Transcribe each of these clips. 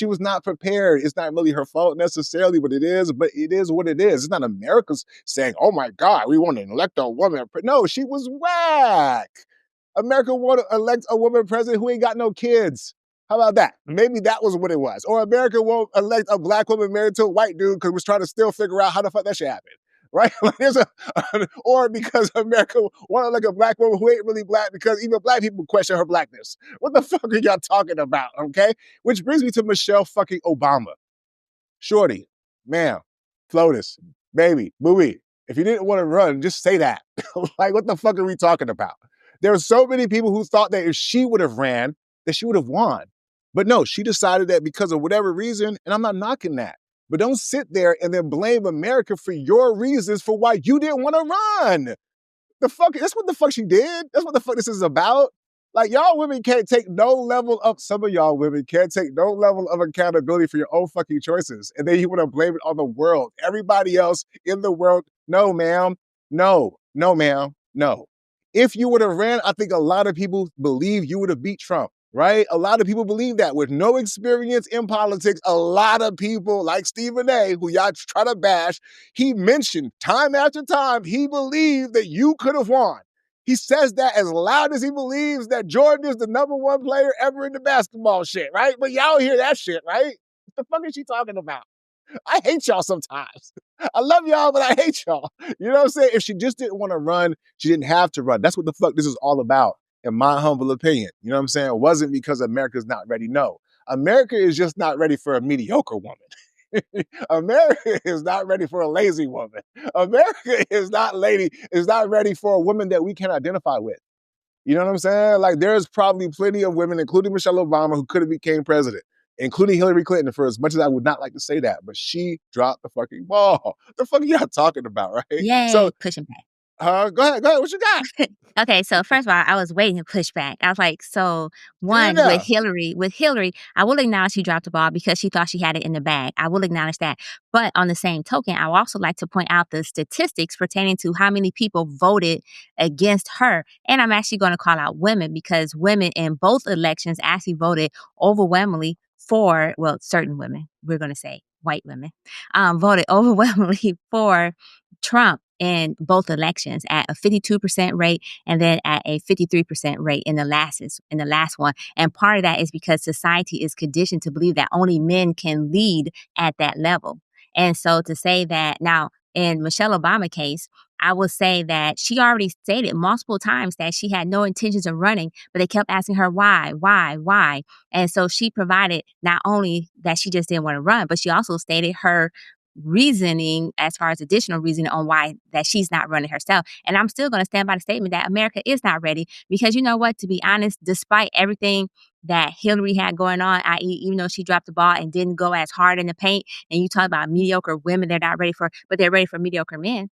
She was not prepared. It's not really her fault necessarily, but it is what it is. It's not America's saying, oh my God, we want to elect a woman. No, she was whack. America want to elect a woman president who ain't got no kids. How about that? Maybe that was what it was. Or America won't elect a black woman married to a white dude because we're trying to still figure out how the fuck that shit happened. Right? Or because America want to elect a black woman who ain't really black because even black people question her blackness. What the fuck are y'all talking about? Okay? Which brings me to Michelle fucking Obama. Shorty, ma'am, FLOTUS, baby, booey. If you didn't want to run, just say that. Like, what the fuck are we talking about? There are so many people who thought that if she would have ran, that she would have won. But no, she decided that because of whatever reason, and I'm not knocking that, but don't sit there and then blame America for your reasons for why you didn't want to run. The fuck, that's what the fuck she did. That's what the fuck this is about. Like, y'all women can't take no level of, some of y'all women can't take no level of accountability for your own fucking choices. And then you want to blame it on the world. Everybody else in the world, no, ma'am. No, ma'am. No. If you would have ran, I think a lot of people believe you would have beat Trump, right? A lot of people believe that with no experience in politics. A lot of people like Stephen A., who y'all try to bash, he mentioned time after time, he believed that you could have won. He says that as loud as he believes that Jordan is the number one player ever in the basketball shit, right? But y'all hear that shit, right? What the fuck is she talking about? I hate y'all sometimes. I love y'all, but I hate y'all. You know what I'm saying? If she just didn't want to run, she didn't have to run. That's what the fuck this is all about, in my humble opinion. You know what I'm saying? It wasn't because America's not ready. No. America is just not ready for a mediocre woman. America is not ready for a lazy woman. America is not ready for a woman that we can identify with. You know what I'm saying? Like, there's probably plenty of women, including Michelle Obama, who could have became president, including Hillary Clinton, for as much as I would not like to say that, but she dropped the fucking ball. The fuck are y'all talking about, right? Yay, So, pushing back. Go ahead. What you got? Okay, so first of all, I was waiting to push back. I was like, so one, with Hillary, I will acknowledge she dropped the ball because she thought she had it in the bag. I will acknowledge that. But on the same token, I would also like to point out the statistics pertaining to how many people voted against her. And I'm actually going to call out women because women in both elections actually voted overwhelmingly for, well, certain women, we're going to say white women, voted overwhelmingly for Trump in both elections at a 52% rate and then at a 53% rate in the last one. And part of that is because society is conditioned to believe that only men can lead at that level. And so to say that now in Michelle Obama case, I will say that she already stated multiple times that she had no intentions of running, but they kept asking her why. And so she provided not only that she just didn't want to run, but she also stated her reasoning as far as additional reasoning on why that she's not running herself. And I'm still going to stand by the statement that America is not ready because you know what, to be honest, despite everything that Hillary had going on, i.e. even though she dropped the ball and didn't go as hard in the paint, and you talk about mediocre women, they're not ready for, but they're ready for mediocre men.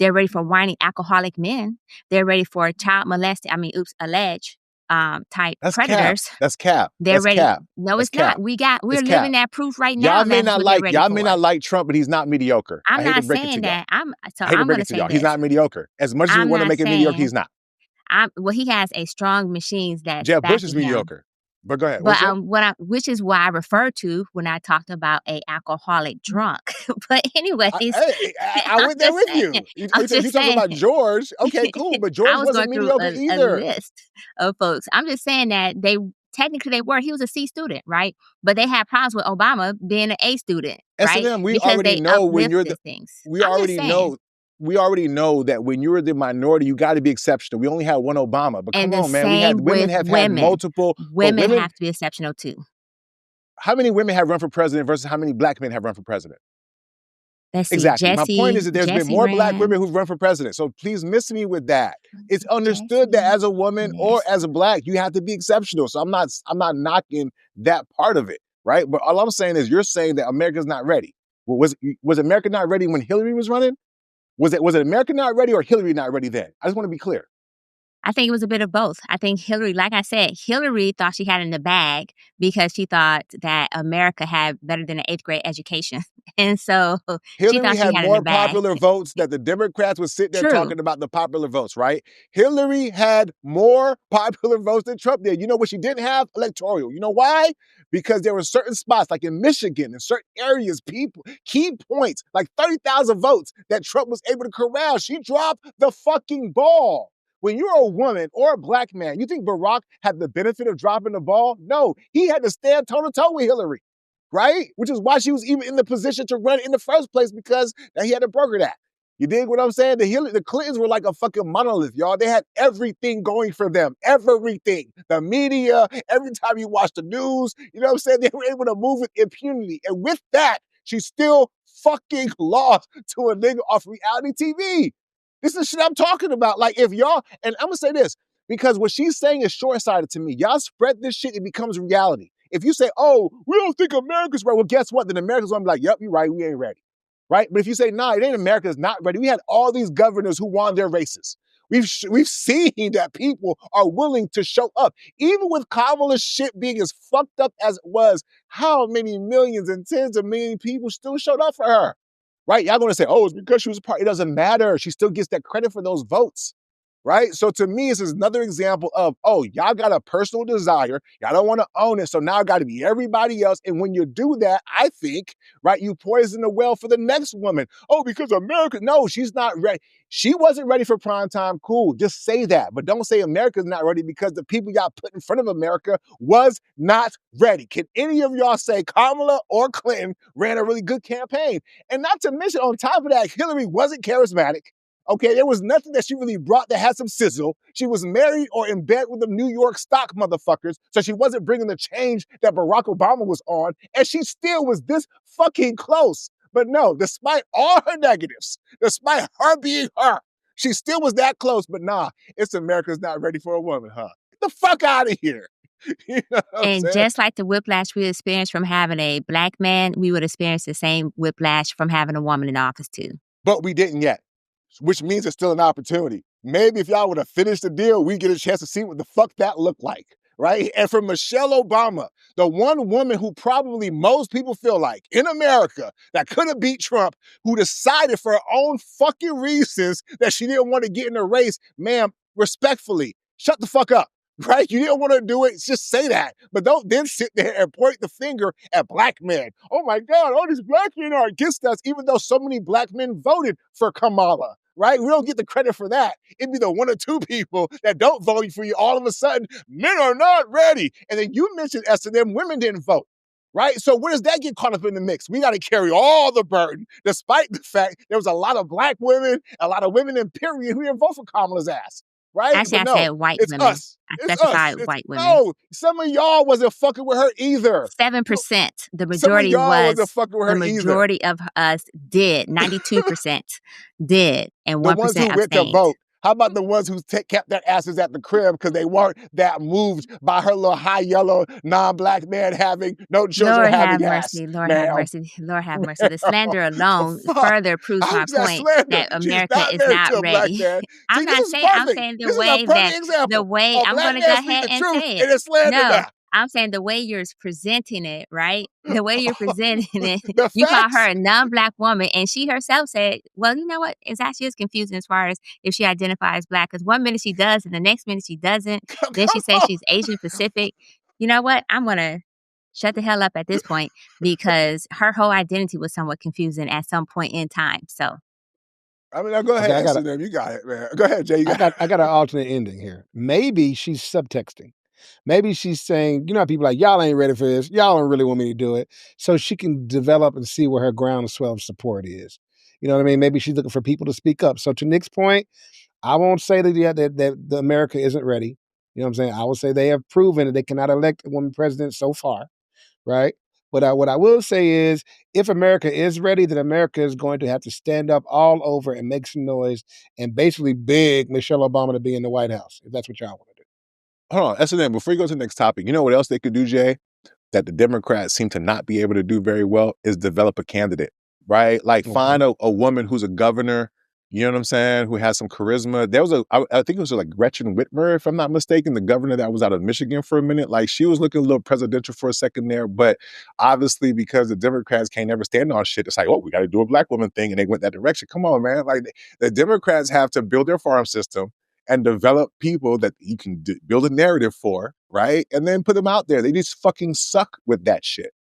They're ready for whining alcoholic men. They're ready for child molesting, alleged type That's predators. Cap. That's cap. They're That's ready. cap. No, That's it's not. cap. We're living that proof right now. Y'all may not like Trump, but he's not mediocre. I'm not saying that. I'm going to say y'all. He's not mediocre. As much as you want to make him mediocre, he's not. Well, he has a strong machines that Jeb Bush is mediocre. But go ahead. But which is what I referred to when I talked about a alcoholic drunk. But anyways, I went there with you. You talking about George? Okay, cool. But George wasn't mediocre either. A list of folks. I'm just saying that technically they were. He was a C student, right? But they had problems with Obama being an A student, right? S&M, we already know when you're the things. We already know that when you're the minority, you got to be exceptional. We only had one Obama, but come on, man. Women have had multiple. Women have to be exceptional too. How many women have run for president versus how many black men have run for president? Exactly. My point is that there's been more black women who've run for president. So please miss me with that. It's understood that as a woman or as a black, you have to be exceptional. So I'm not knocking that part of it, right? But all I'm saying is you're saying that America's not ready. Well, was America not ready when Hillary was running? Was it America not ready or Hillary not ready then? I just want to be clear. I think it was a bit of both. I think Hillary, like I said, Hillary thought she had it in the bag because she thought that America had better than an 8th grade education. And so she Hillary thought she had had it in the more bag. popular votes that the Democrats would sit there True. talking about the popular votes, right? Hillary had more popular votes than Trump did. You know what she didn't have? Electoral. You know why? Because there were certain spots, like in Michigan, in certain areas, people, key points, like 30,000 votes that Trump was able to corral. She dropped the fucking ball. When you're a woman or a black man, you think Barack had the benefit of dropping the ball? No, he had to stand toe to toe with Hillary, right? Which is why she was even in the position to run in the first place, because he had to broker that. You dig what I'm saying? The Clintons were like a fucking monolith, y'all. They had everything going for them. Everything. The media, every time you watch the news, you know what I'm saying? They were able to move with impunity. And with that, she still fucking lost to a nigga off reality TV. This is shit I'm talking about. Like, if y'all, and I'm gonna say this, because what she's saying is short-sighted to me. Y'all spread this shit, it becomes reality. If you say, oh, we don't think America's ready, well, guess what? Then America's gonna be like, yep, you're right, we ain't ready. Right? But if you say, nah, it ain't America's not ready. We had all these governors who won their races. We've seen that people are willing to show up. Even with Kamala's shit being as fucked up as it was, how many millions and tens of millions of people still showed up for her? Right? Y'all gonna say, oh, it's because she was a part. It doesn't matter. She still gets that credit for those votes. Right? So to me, this is another example of, oh, y'all got a personal desire. Y'all don't want to own it. So now I got to be everybody else. And when you do that, I think, right, you poison the well for the next woman. Oh, because America, no, she's not ready. She wasn't ready for prime time. Cool. Just say that. But don't say America's not ready, because the people y'all put in front of America was not ready. Can any of y'all say Kamala or Clinton ran a really good campaign? And not to mention, on top of that, Hillary wasn't charismatic. Okay, there was nothing that she really brought that had some sizzle. She was married or in bed with the New York stock motherfuckers, so she wasn't bringing the change that Barack Obama was on, and she still was this fucking close. But no, despite all her negatives, despite her being her, she still was that close. But nah, it's America's not ready for a woman, huh? Get the fuck out of here. You know what I'm And saying? just like the whiplash we experienced from having a black man, we would experience the same whiplash from having a woman in office too. But we didn't yet, which means it's still an opportunity. Maybe if y'all would have finished the deal, we get a chance to see what the fuck that looked like, right? And for Michelle Obama, the one woman who probably most people feel like in America that could have beat Trump, who decided for her own fucking reasons that she didn't want to get in the race, ma'am, respectfully, shut the fuck up. Right? You didn't want to do it, just say that. But don't then sit there and point the finger at black men. Oh my God, all these black men are against us, even though so many black men voted for Kamala. Right? We don't get the credit for that. It'd be the one or two people that don't vote for you. All of a sudden, men are not ready. And then you mentioned S&M, women didn't vote. Right? So where does that get caught up in the mix? We got to carry all the burden, despite the fact there was a lot of black women, a lot of women in period who didn't vote for Kamala's ass. Right? Actually, But I no, said white it's women. us. I It's us. specified white women. No, some of y'all wasn't fucking with her either. 7%. The Some of majority y'all wasn't fucking with the her either. majority of us did. 92% did, and The ones 1% who went to abstained. vote. How about the ones who kept their asses at the crib because they weren't that moved by her little high yellow non-black man having no children Lord have having ass, mercy, Lord have ma'am? mercy, Lord have mercy. Ma'am, The slander the alone fuck? further proves How my is that point slander? that She's America not is married to not a black ready. man. See, this is I'm perfect. saying This is a perfect the example. way A I'm black gonna man go speak ahead the and truth say it. and it's slander No, now. I'm saying the way you're presenting it, right? The way you're presenting it, The you call her facts. a non-black woman, and she herself said, "Well, you know what? It's actually is confusing as far as if she identifies black. Because one minute she does, and the next minute she doesn't. Come Then she says on. she's Asian Pacific. You know what? I'm gonna shut the hell up at this point because her whole identity was somewhat confusing at some point in time. So I mean, now go Okay, ahead, S&M. You got it, man. Go ahead, Jay. You got it. I got an alternate ending here. Maybe she's subtexting. Maybe she's saying, you know, how people like, y'all ain't ready for this. Y'all don't really want me to do it. So she can develop and see where her groundswell of support is. You know what I mean? Maybe she's looking for people to speak up. So to Nick's point, I won't say that, that the America isn't ready. You know what I'm saying? I will say they have proven that they cannot elect a woman president so far, right? But what I will say is, if America is ready, then America is going to have to stand up all over and make some noise and basically beg Michelle Obama to be in the White House, if that's what y'all want to do. Hold on, S&M, before you go to the next topic, you know what else they could do, Jay? That the Democrats seem to not be able to do very well is develop a candidate, right? Like Okay. find a woman who's a governor You know what I'm saying? Who has some charisma. There was I think it was like Gretchen Whitmer, if I'm not mistaken, the governor that was out of Michigan for a minute. Like she was looking a little presidential for a second there, but obviously because the Democrats can't never stand on shit, it's like, oh, we got to do a black woman thing, and they went that direction. Come on, man! Like the Democrats have to build their farm system and develop people that you can build a narrative for, right? And then put them out there. They just fucking suck with that shit.